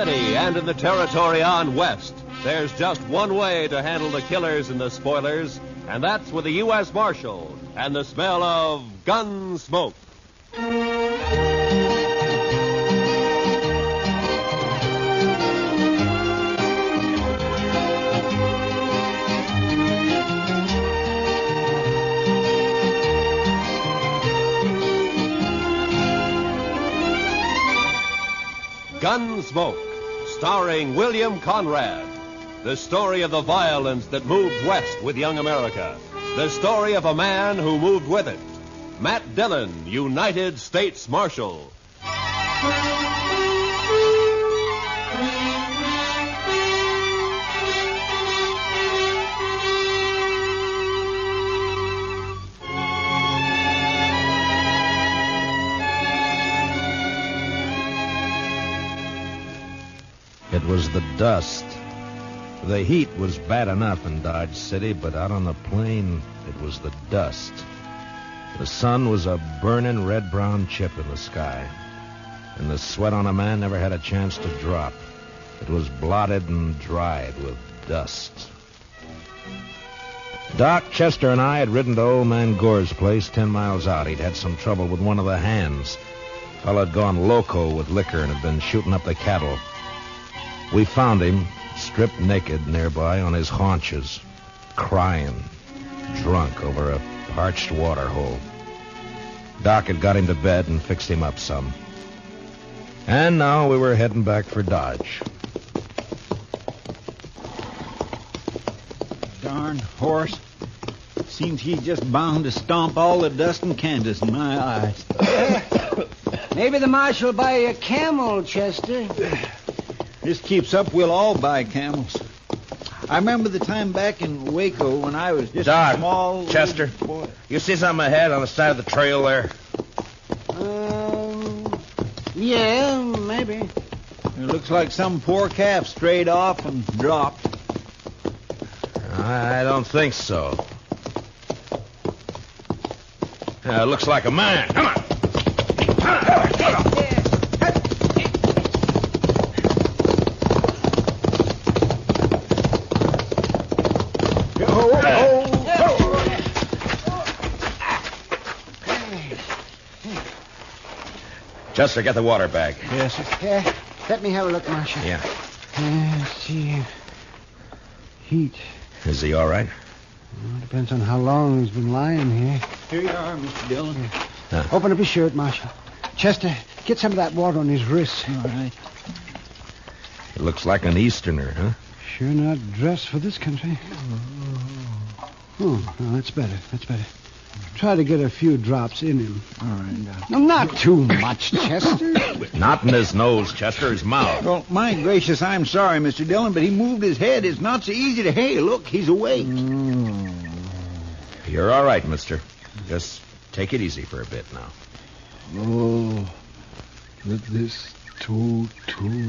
City and in the territory on west, there's just one way to handle the killers and the spoilers, and that's with the U.S. Marshal and the smell of Gunsmoke. Gunsmoke, starring William Conrad. The story of the violence that moved west with young America. The story of a man who moved with it. Matt Dillon, United States Marshal. It was the dust. The heat was bad enough in Dodge City, but out on the plain, it was the dust. The sun was a burning red-brown chip in the sky, and the sweat on a man never had a chance to drop. It was blotted and dried with dust. Doc, Chester, and I had ridden to old man Gore's place 10 miles out. He'd had some trouble with one of the hands. Fella had gone loco with liquor and had been shooting up the cattle. We found him, stripped naked nearby on his haunches, crying, drunk over a parched water hole. Doc had got him to bed and fixed him up some. And now we were heading back for Dodge. Darn horse. Seems he's just bound to stomp all the dust in Kansas in my eyes. Maybe the marshal will buy you a camel, Chester. This keeps up, we'll all buy camels. I remember the time back in Waco when I was just Doc, a small... Chester, boy. You see something ahead on the side of the trail there? Yeah, maybe. It looks like some poor calf strayed off and dropped. I don't think so. It looks like a man. Come on. Chester, get the water bag. Yes, sir. Yeah, let me have a look, Marshal. Yeah. Let's see. Heat. Is he all right? Well, depends on how long he's been lying here. Here you are, Mr. Dillon. Open up his shirt, Marshal. Chester, get some of that water on his wrists. All right. It looks like an Easterner, huh? Sure not dressed for this country. Oh, no, that's better. That's better. Try to get a few drops in him. All right. No, not too much, Chester. Not in his nose, Chester, his mouth. Well, my gracious, I'm sorry, Mr. Dillon, but he moved his head. It's not so easy to... Hey, look, he's awake. You're all right, mister. Just take it easy for a bit now. Oh, that this too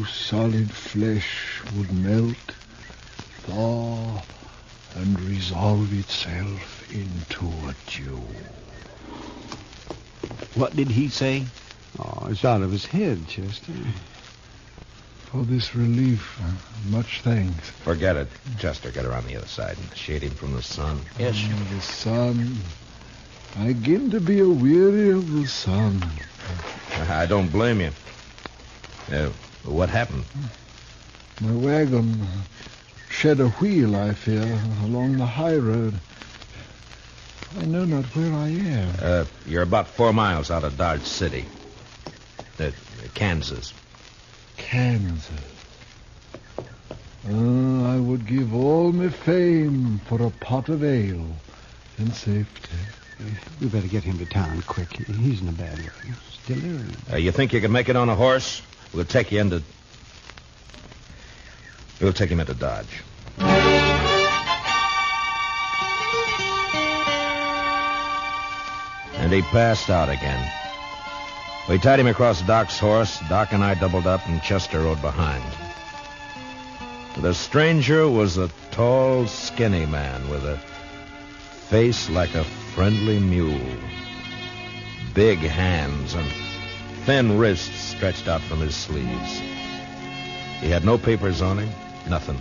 solid flesh would melt, thaw, and resolve itself into a dew. What did he say? Oh, it's out of his head, Chester. For this relief, much thanks. Forget it. Chester, get around the other side and shade him from the sun. Yes, sir. The sun. I begin to be weary of the sun. I don't blame you. What happened? My wagon shed a wheel, I fear, along the high road. I know not where I am. You're about 4 miles out of Dodge City. Kansas. Kansas. I would give all my fame for a pot of ale and safety. We better get him to town quick. He's in a bad way. Still there. You think you can make it on a horse? We'll take him into Dodge. And he passed out again. We tied him across Doc's horse. Doc and I doubled up, and Chester rode behind. The stranger was a tall, skinny man with a face like a friendly mule. Big hands and thin wrists stretched out from his sleeves. He had no papers on him, nothing.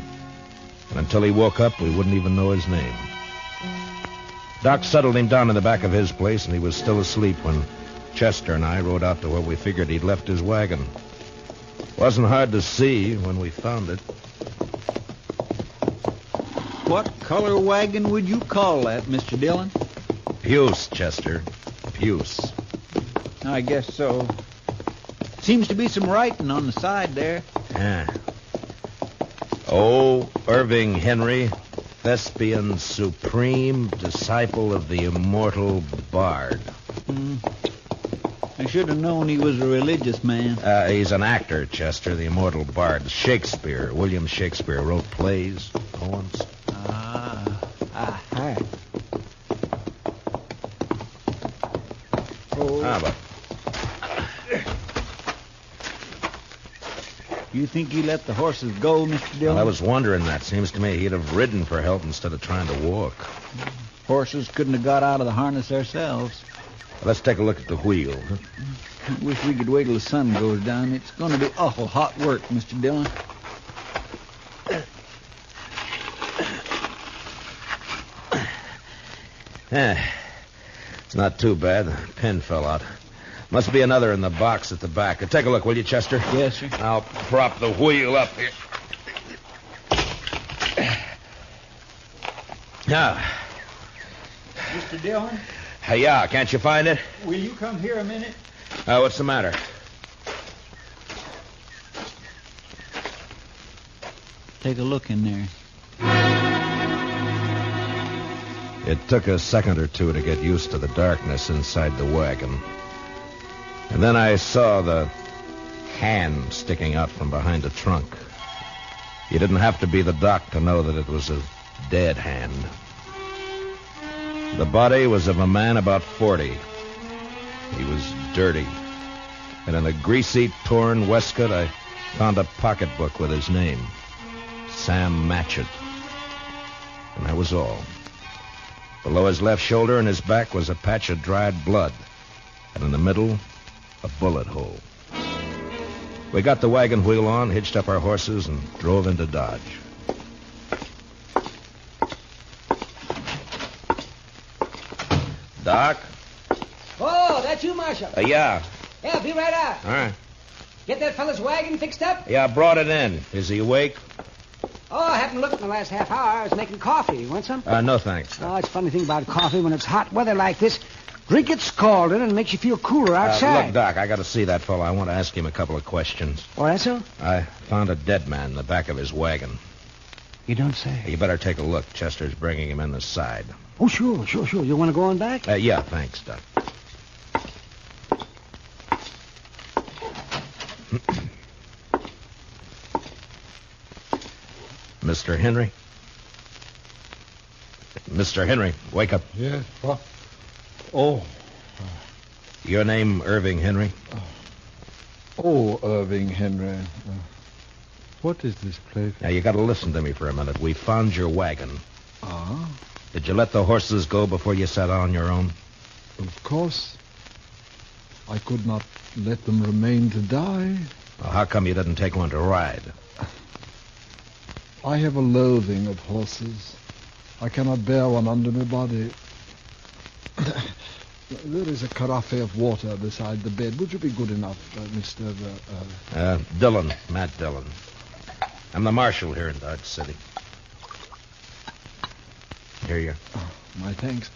And until he woke up, we wouldn't even know his name. Doc settled him down in the back of his place, and he was still asleep when Chester and I rode out to where we figured he'd left his wagon. Wasn't hard to see when we found it. What color wagon would you call that, Mr. Dillon? Puce, Chester. Puce. I guess so. Seems to be some writing on the side there. Yeah. Oh, Irving Henry, Thespian supreme, disciple of the immortal bard. I should have known he was a religious man. He's an actor, Chester, the immortal bard. Shakespeare, William Shakespeare, wrote plays, poems. Hi. But You think he let the horses go, Mr. Dillon? well, I was wondering that. Seems to me he'd have ridden for help instead of trying to walk. Horses couldn't have got out of the harness themselves. Let's take a look at the wheel. Wish we could wait till the sun goes down. It's going to be awful hot work, Mr. Dillon. It's not too bad. The pin fell out. Must be another in the box at the back. Take a look, will you, Chester? Yes, sir. I'll prop the wheel up here. Now. Mr. Dillon, Yeah, can't you find it? will you come here a minute? What's the matter? Take a look in there. It took a second or two to get used to the darkness inside the wagon. And then I saw the hand sticking out from behind the trunk. You didn't have to be the doc to know that it was a dead hand. The body was of a man about 40. He was dirty. And in a greasy, torn waistcoat, I found a pocketbook with his name. Sam Matchett. And that was all. Below his left shoulder and his back was a patch of dried blood. And in the middle, a bullet hole. We got the wagon wheel on, hitched up our horses, and drove into Dodge. Doc? Oh, that's you, Marshal. Yeah. Yeah, be right out. All right. Get that fella's wagon fixed up? Yeah, I brought it in. Is he awake? Oh, I haven't looked in the last half hour. I was making coffee. You want some? No, thanks. Oh, it's a funny thing about coffee. When it's hot weather like this, drink it scalded and it makes you feel cooler outside. Look, Doc, I got to see that fellow. I want to ask him a couple of questions. Oh, that's so? I found a dead man in the back of his wagon. You don't say. You better take a look. Chester's bringing him in the side. Oh, sure. You want to go on back? Yeah, thanks, Doc. Mr. Henry? Mr. Henry, wake up. Yes, what? Oh. Your name, Irving Henry? Oh, Irving Henry. What is this place? Now, you got to listen to me for a minute. We found your wagon. Ah, Did you let the horses go before you sat on your own? of course. I could not let them remain to die. Well, how come you didn't take one to ride? I have a loathing of horses. I cannot bear one under my body. There is a carafe of water beside the bed. Would you be good enough, Mr. Dillon, Matt Dillon. I'm the marshal here in Dodge City. Here you are. Oh, my thanks.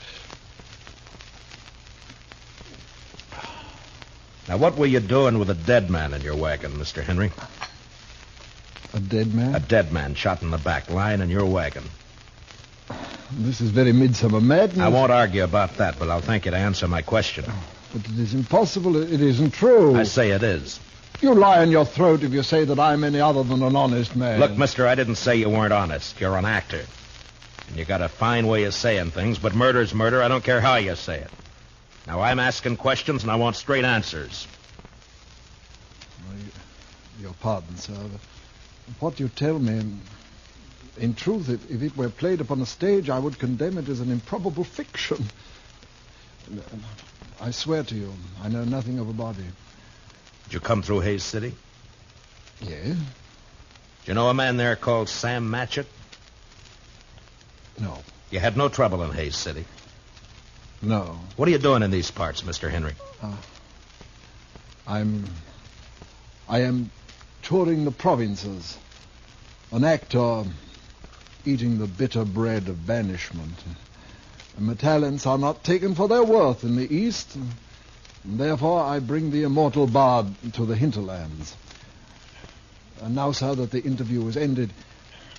Now, what were you doing with a dead man in your wagon, Mr. Henry? A dead man? A dead man shot in the back, lying in your wagon. This is very midsummer madness. I won't argue about that, but I'll thank you to answer my question. But it is impossible. It isn't true. I say it is. You lie in your throat if you say that I'm any other than an honest man. Look, mister, I didn't say you weren't honest. You're an actor. And you got a fine way of saying things, but murder's murder. I don't care how you say it. Now, I'm asking questions, and I want straight answers. Your pardon, sir. What you tell me, in truth, if it were played upon a stage, I would condemn it as an improbable fiction. I swear to you, I know nothing of a body. Did you come through Hayes City? Yes. Do you know a man there called Sam Matchett? No. You had no trouble in Hayes City. No. What are you doing in these parts, Mr. Henry? I am touring the provinces. An actor eating the bitter bread of banishment. And my talents are not taken for their worth in the East. And therefore, I bring the immortal bard to the hinterlands. And now, sir, that the interview is ended,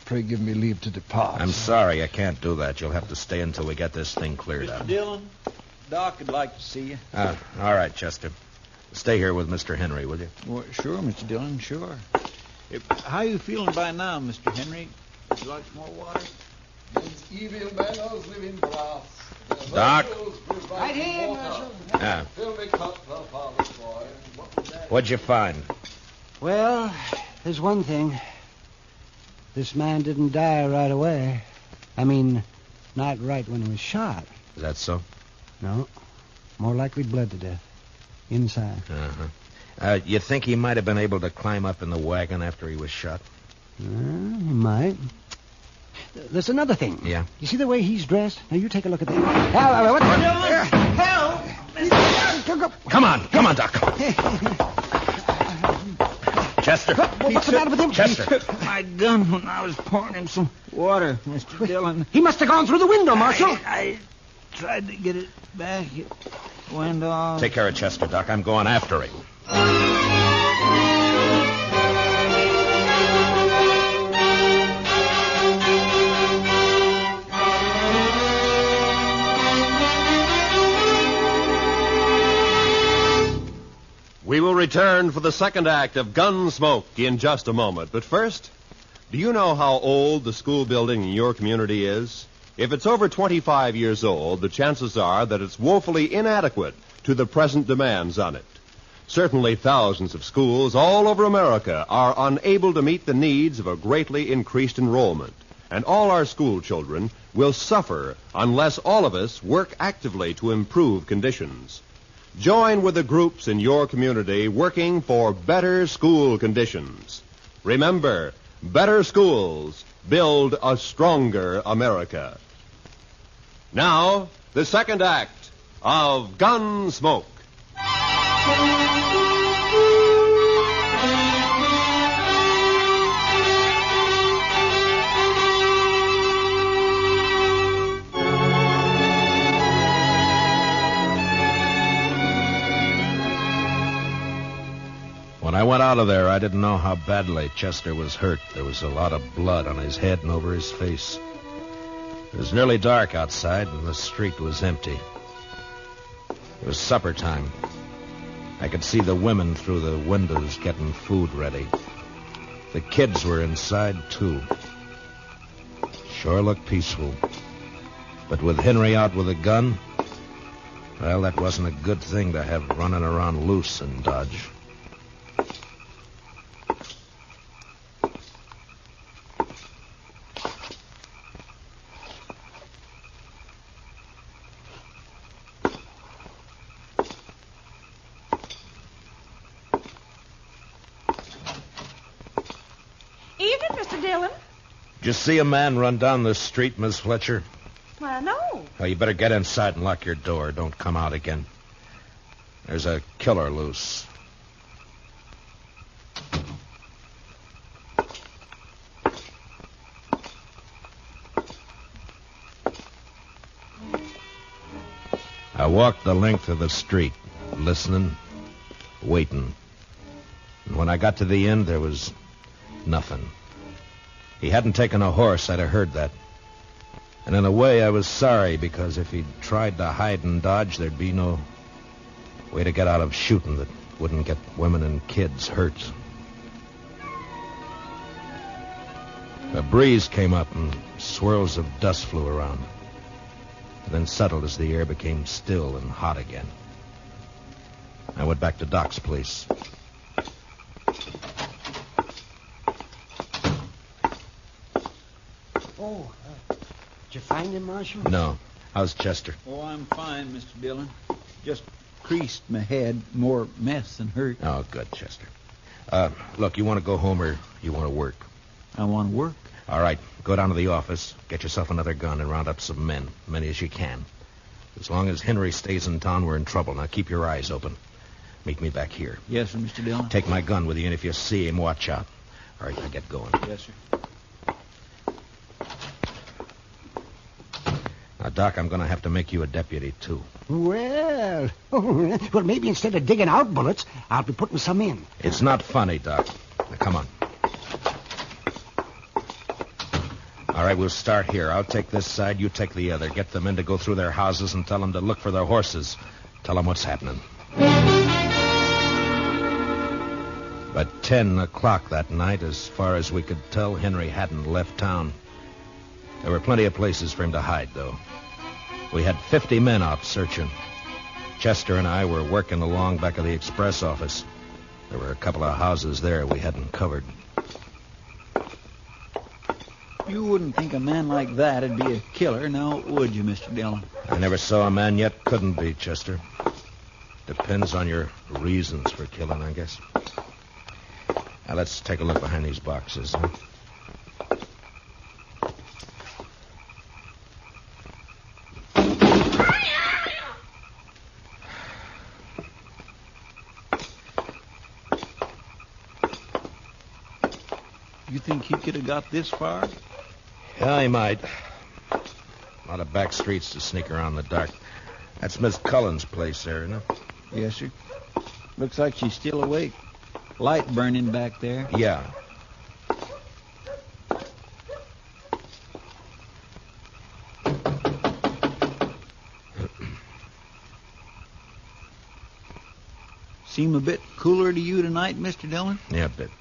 pray give me leave to depart. I'm sorry, I can't do that. You'll have to stay until we get this thing cleared up. Mr. Dillon, Doc would like to see you. All right, Chester. Stay here with Mr. Henry, will you? Well, sure, Mr. Dillon, sure. How you feeling by now, Mr. Henry? Would you like some more water? These evil manners live in brass. Doc? Right here, Marshal. Yeah. Fill me cup, father's boy. What was that? What'd you find? Well, there's one thing. This man didn't die right away. I mean, not right when he was shot. Is that so? No. More likely bled to death. Inside. Uh-huh. You think he might have been able to climb up in the wagon after he was shot? He might. There's another thing. Yeah? You see the way he's dressed? Now, you take a look at that. What the hell? Come on, Doc. Chester. What's the matter with him? Chester. He took my gun when I was pouring him some water, Mr. Dillon. He must have gone through the window, Marshal. I tried to get it back. It went off. Take care of Chester, Doc. I'm going after him. We will return for the second act of Gunsmoke in just a moment. But first, do you know how old the school building in your community is? If it's over 25 years old, the chances are that it's woefully inadequate to the present demands on it. Certainly thousands of schools all over America are unable to meet the needs of a greatly increased enrollment. And all our school children will suffer unless all of us work actively to improve conditions. Join with the groups in your community working for better school conditions. Remember, better schools build a stronger America. Now, the second act of Gunsmoke. When I went out of there, I didn't know how badly Chester was hurt. There was a lot of blood on his head and over his face. It was nearly dark outside, and the street was empty. It was supper time. I could see the women through the windows getting food ready. The kids were inside, too. Sure looked peaceful. But with Henry out with a gun, well, that wasn't a good thing to have running around loose in Dodge. Evening, Mr. Dillon. Did you see a man run down the street, Miss Fletcher? Why, no. Well, you better get inside and lock your door. Don't come out again. There's a killer loose. I walked the length of the street, listening, waiting. And when I got to the end, there was nothing. He hadn't taken a horse, I'd have heard that. And in a way, I was sorry, because if he'd tried to hide and dodge, there'd be no way to get out of shooting that wouldn't get women and kids hurt. A breeze came up and swirls of dust flew around, and then settled as the air became still and hot again. I went back to Doc's place. Oh, did you find him, Marshal? No. How's Chester? Oh, I'm fine, Mr. Dillon. Just creased my head. More mess than hurt. Oh, good, Chester. Look, you want to go home or you want to work? I want to work. All right, go down to the office, get yourself another gun, and round up some men, many as you can. As long as Henry stays in town, we're in trouble. Now keep your eyes open. Meet me back here. Yes, sir, Mr. Dillon. Take my gun with you, and if you see him, watch out. All right, now get going. Yes, sir. Now, Doc, I'm going to have to make you a deputy, too. Well, maybe instead of digging out bullets, I'll be putting some in. It's not funny, Doc. Now, come on. All right, we'll start here. I'll take this side, you take the other. Get the men to go through their houses and tell them to look for their horses. Tell them what's happening. By 10 o'clock that night, as far as we could tell, Henry hadn't left town. There were plenty of places for him to hide, though. We had 50 men out searching. Chester and I were working along back of the express office. There were a couple of houses there we hadn't covered. You wouldn't think a man like that'd be a killer, now would you, Mr. Dillon? I never saw a man yet couldn't be, Chester. Depends on your reasons for killing, I guess. Now, let's take a look behind these boxes. Huh? You think he could have got this far? Yeah, he might. A lot of back streets to sneak around in the dark. That's Miss Cullen's place there, isn't it? Yes, sir. Looks like she's still awake. Light burning back there. Yeah. Seem a bit cooler to you tonight, Mr. Dillon? Yeah, a bit.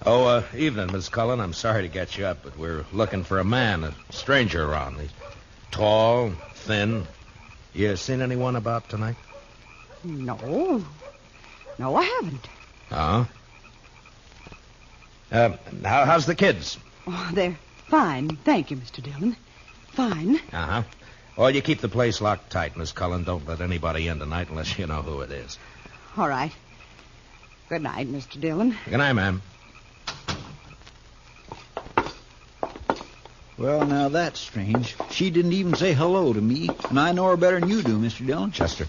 Oh, evening, Miss Cullen. I'm sorry to get you up, but we're looking for a man, a stranger around. He's tall, thin. You seen anyone about tonight? No. No, I haven't. Oh? How's the kids? Oh, they're fine. Thank you, Mr. Dillon. Fine. Uh-huh. Well, you keep the place locked tight, Miss Cullen. Don't let anybody in tonight unless you know who it is. All right. Good night, Mr. Dillon. Good night, ma'am. Well, now that's strange. She didn't even say hello to me, and I know her better than you do, Mr. Dillon. Chester,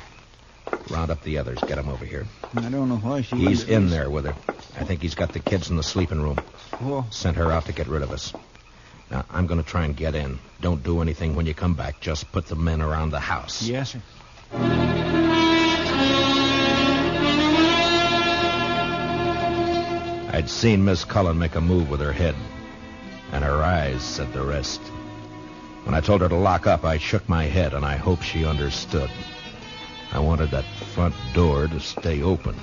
round up the others. Get them over here. I don't know why she... He's in there with her. I think he's got the kids in the sleeping room. Oh. Sent her out to get rid of us. Now, I'm going to try and get in. Don't do anything when you come back. Just put the men around the house. Yes, sir. I'd seen Miss Cullen make a move with her head, and her eyes said the rest. When I told her to lock up, I shook my head, and I hoped she understood. I wanted that front door to stay open.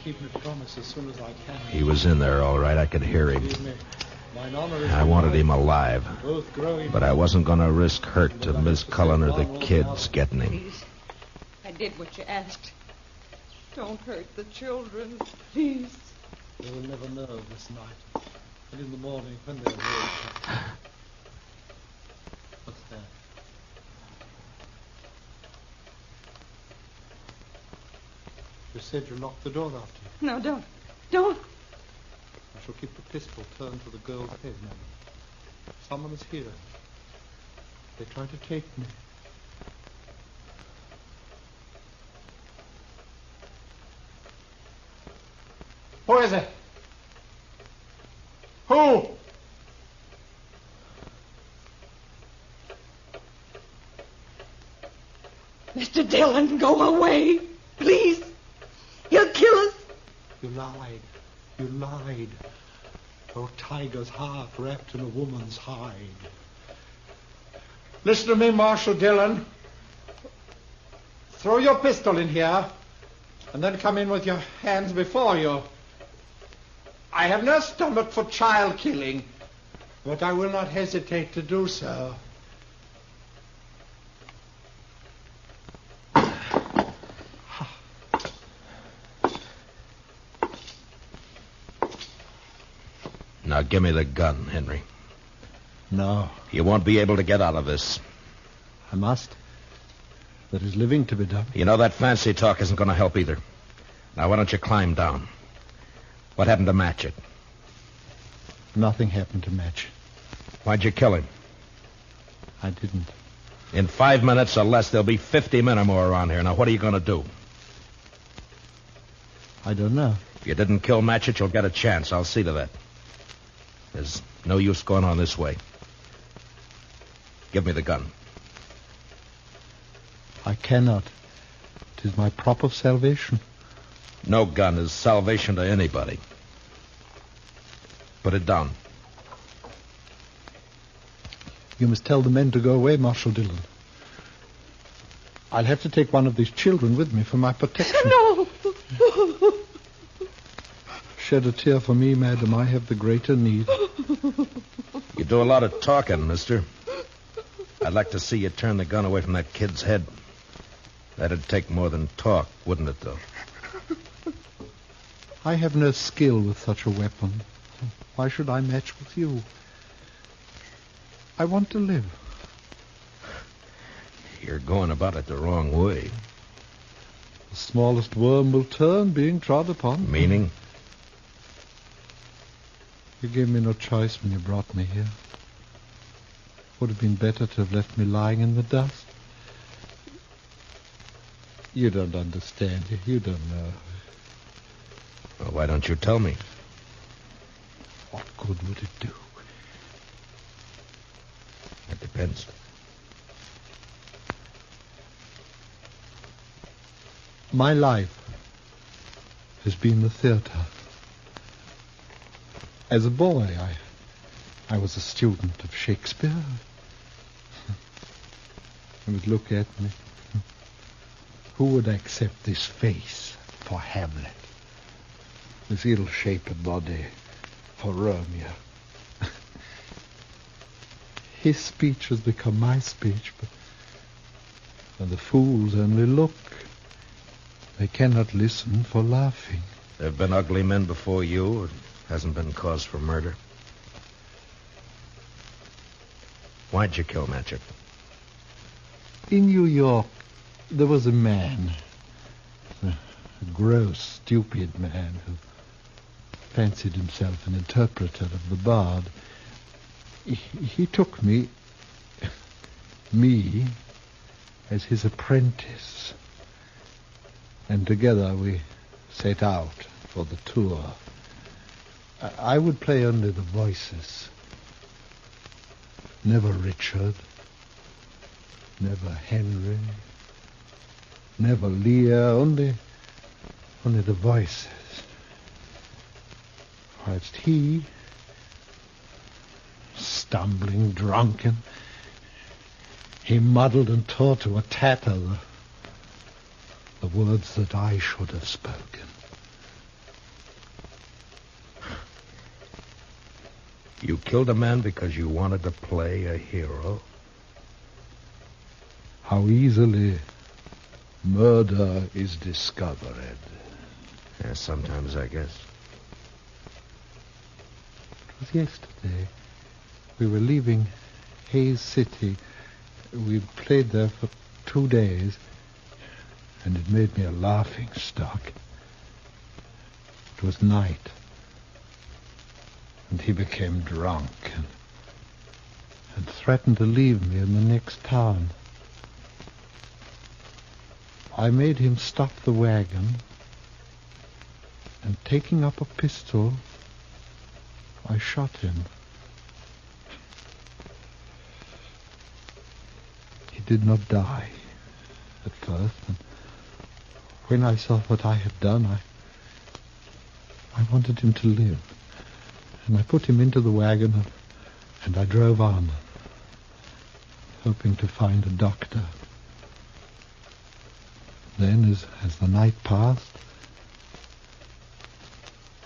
Keep my promise as soon as I can. He was in there, all right. I could hear him. I wanted him alive, but I wasn't going to risk hurt to Miss Cullen or the kids getting him. Please. I did what you asked. Don't hurt the children, please. They will never know this night. And in the morning, when they're awake. What's that? You said you locked the door after you. No, don't. Don't. I shall keep the pistol turned to the girl's head, madam. Someone is here. They try to take me. Who is it? Who? Mr. Dillon, go away. Please. He'll kill us. You lied. You lied. Oh, tiger's heart wrapped in a woman's hide. Listen to me, Marshal Dillon. Throw your pistol in here, and then come in with your hands before you. I have no stomach for child killing, But I will not hesitate to do so. Now give me the gun, Henry. No, You won't be able to get out of this. I must. There is living to be done. You know that fancy talk isn't going to help either. Now, why don't you climb down? What happened to Matchett? Nothing happened to Match. Why'd you kill him? I didn't. In 5 minutes or less, there'll be 50 men or more around here. Now, what are you going to do? I don't know. If you didn't kill Matchett, you'll get a chance. I'll see to that. There's no use going on this way. Give me the gun. I cannot. It is my prop of salvation. No gun is salvation to anybody. Put it down. You must tell the men to go away, Marshal Dillon. I'll have to take one of these children with me for my protection. No! Shed a tear for me, madam. I have the greater need. You do a lot of talking, mister. I'd like to see you turn the gun away from that kid's head. That'd take more than talk, wouldn't it, though? I have no skill with such a weapon. Why should I match with you? I want to live. You're going about it the wrong way. The smallest worm will turn, being trod upon. Meaning? You gave me no choice when you brought me here. Would have been better to have left me lying in the dust. You don't understand. You don't know. Well, why don't you tell me? What good would it do? It depends. My life has been the theater. As a boy, I was a student of Shakespeare. You would look at me. Who would accept this face for Hamlet? This ill-shaped body for Romeo? His speech has become my speech, but when the fools only look, they cannot listen for laughing. There have been ugly men before you. It hasn't been cause for murder. Why'd you kill Matchett? In New York, there was a man, a gross, stupid man who fancied himself an interpreter of the bard. He took me, as his apprentice, and together we set out for the tour. I would play only the voices. Never Richard, never Henry, never Lear, only the voices. Whilst he, stumbling, drunken, he muddled and tore to a tatter the words that I should have spoken. You killed a man because you wanted to play a hero? How easily murder is discovered. Yeah, sometimes, I guess. It was yesterday. We were leaving Hayes City. We'd played there for 2 days, and it made me a laughing stock. It was night, and he became drunk and threatened to leave me in the next town. I made him stop the wagon, and taking up a pistol, I shot him. He did not die at first, and when I saw what I had done, I wanted him to live. And I put him into the wagon, and I drove on, hoping to find a doctor. Then, as the night passed,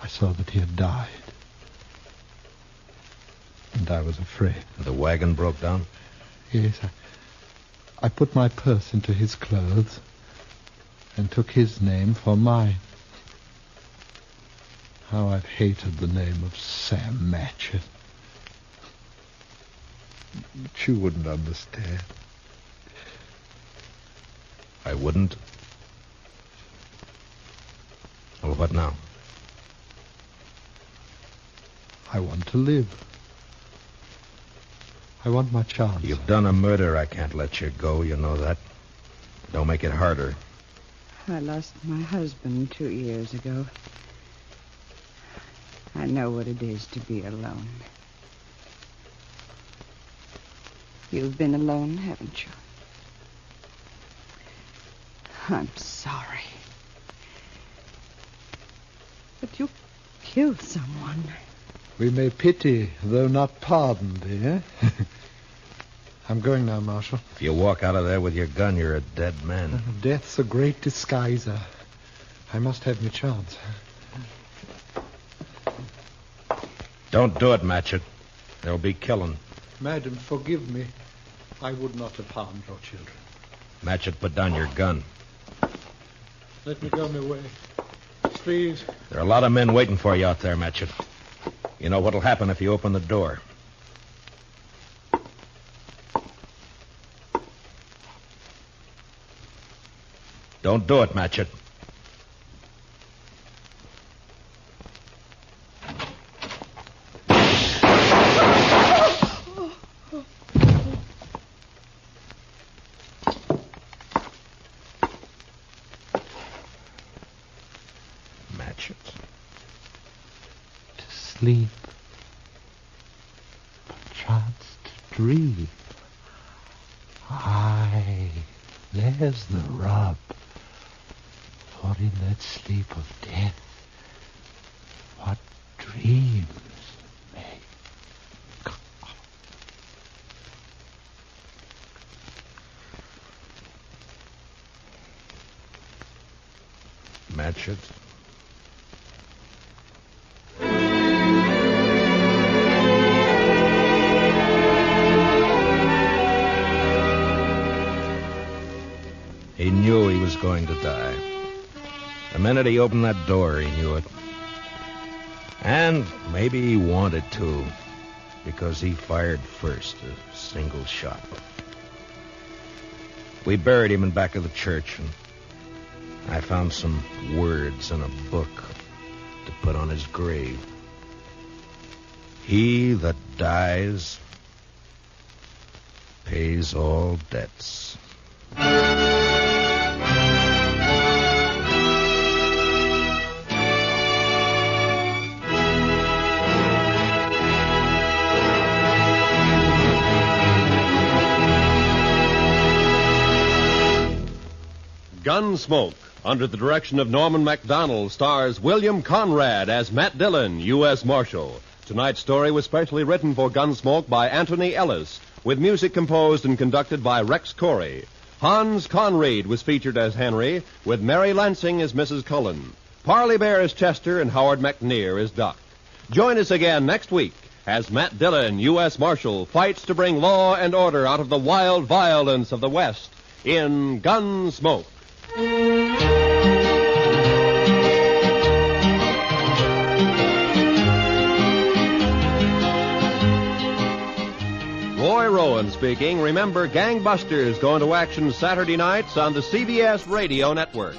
I saw that he had died. and I was afraid. The wagon broke down? Yes, I put my purse into his clothes and took his name for mine. How I've hated the name of Sam Matchett. But you wouldn't understand. I wouldn't? Well, what now? I want to live. I want my chance. You've done a murder. I can't let you go. You know that. Don't make it harder. I lost my husband 2 years ago. I know what it is to be alone. You've been alone, haven't you? I'm sorry. But you killed someone. We may pity, though not pardon, dear. I'm going now, Marshal. If you walk out of there with your gun, you're a dead man. Death's a great disguiser. I must have my chance. Don't do it, Matchett. There'll be killing. Madam, forgive me. I would not have harmed your children. Matchett, put down your gun. Let me go my way. Please. There are a lot of men waiting for you out there, Matchett. You know what'll happen if you open the door. Don't do it, Matchett. Sleep, perchance to dream. Aye, there's the rub. For in that sleep of death, what dreams may come. Matchett. He knew he was going to die. The minute he opened that door, he knew it. And maybe he wanted to, because he fired first, a single shot. We buried him in back of the church, and I found some words in a book to put on his grave. He that dies pays all debts. Gunsmoke, under the direction of Norman Macdonald, stars William Conrad as Matt Dillon, U.S. Marshal. Tonight's story was specially written for Gunsmoke by Anthony Ellis, with music composed and conducted by Rex Corey. Hans Conried was featured as Henry, with Mary Lansing as Mrs. Cullen. Parley Bear as Chester, and Howard McNear as Doc. Join us again next week as Matt Dillon, U.S. Marshal, fights to bring law and order out of the wild violence of the West in Gunsmoke. Roy Rowan speaking. Remember, Gangbusters going to action Saturday nights on the CBS Radio Network.